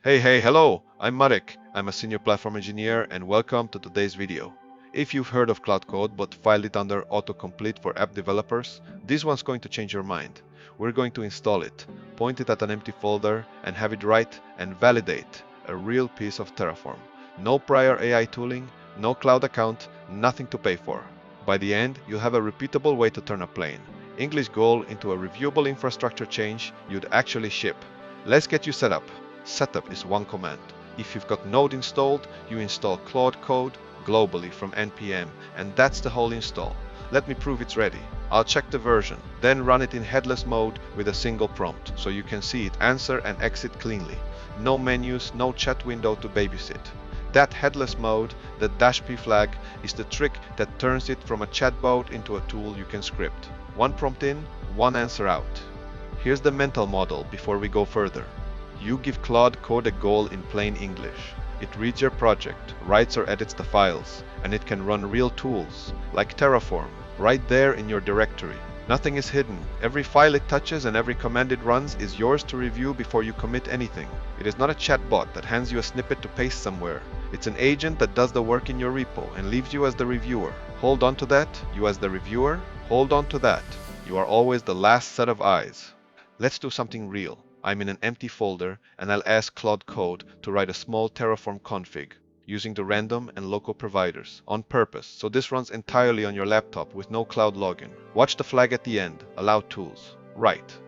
Hello, I'm Marek. I'm a senior platform engineer and welcome to today's video. If you've heard of Claude Code but filed it under autocomplete for app developers, this one's going to change your mind. We're going to install it, point it at an empty folder, and have it write and validate a real piece of Terraform. No prior AI tooling, no cloud account, nothing to pay for. By the end, you'll have a repeatable way to turn a plain English goal into a reviewable infrastructure change you'd actually ship. Let's get you set up. Setup is one command. If you've got Node installed, you install Claude Code globally from npm, and that's the whole install. Let me prove it's ready. I'll check the version, then run it in headless mode with a single prompt, so you can see it answer and exit cleanly. No menus, no chat window to babysit. That headless mode, the -p flag, is the trick that turns it from a chatbot into a tool you can script. One prompt in, one answer out. Here's the mental model before we go further. You give Claude Code a goal in plain English. It reads your project, writes or edits the files, and it can run real tools, like Terraform, right there in your directory. Nothing is hidden. Every file it touches and every command it runs is yours to review before you commit anything. It is not a chatbot that hands you a snippet to paste somewhere. It's an agent that does the work in your repo and leaves you as the reviewer. Hold on to that, you as the reviewer, hold on to that. You are always the last set of eyes. Let's do something real. I'm in an empty folder and I'll ask Claude Code to write a small Terraform config using the random and local providers on purpose, so this runs entirely on your laptop with no cloud login. Watch the flag at the end, allow tools. Write.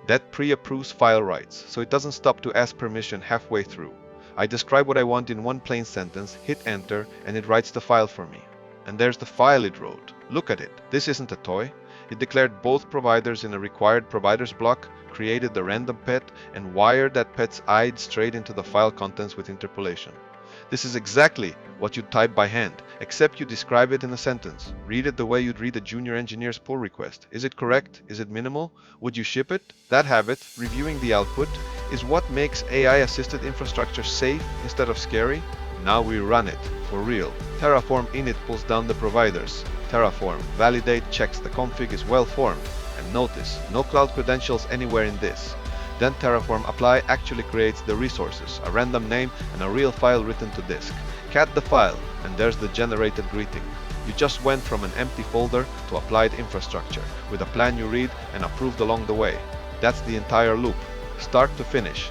That pre-approves file writes, so it doesn't stop to ask permission halfway through. I describe what I want in one plain sentence, hit enter, and it writes the file for me. And there's the file it wrote. Look at it. This isn't a toy. It declared both providers in a required providers block, created the random pet, and wired that pet's ID straight into the file contents with interpolation. This is exactly what you'd type by hand, except you describe it in a sentence. Read it the way you'd read a junior engineer's pull request. Is it correct? Is it minimal? Would you ship it? That habit, reviewing the output, is what makes AI-assisted infrastructure safe instead of scary. Now we run it, for real. Terraform init pulls down the providers. Terraform validate checks the config is well formed. And notice, no cloud credentials anywhere in this. Then Terraform apply actually creates the resources, a random name and a real file written to disk. Cat the file, and there's the generated greeting. You just went from an empty folder to applied infrastructure, with a plan you read and approved along the way. That's the entire loop, start to finish.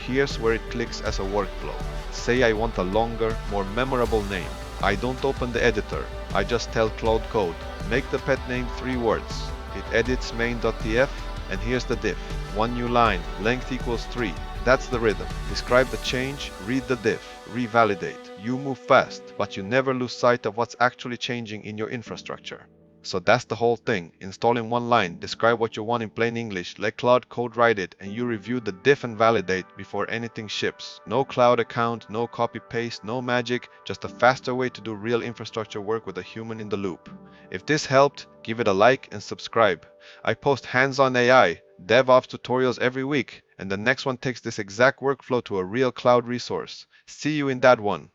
Here's where it clicks as a workflow. Say I want a longer, more memorable name. I don't open the editor, I just tell Claude Code, make the pet name 3 words. It edits main.tf, and here's the diff. One new line, length equals 3. That's the rhythm. Describe the change, read the diff, revalidate. You move fast, but you never lose sight of what's actually changing in your infrastructure. So that's the whole thing. Install in one line, describe what you want in plain English, let Claude Code write it, and you review the diff and validate before anything ships. No cloud account, no copy paste, no magic, just a faster way to do real infrastructure work with a human in the loop. If this helped, give it a like and subscribe. I post hands-on AI, DevOps tutorials every week, and the next one takes this exact workflow to a real cloud resource. See you in that one.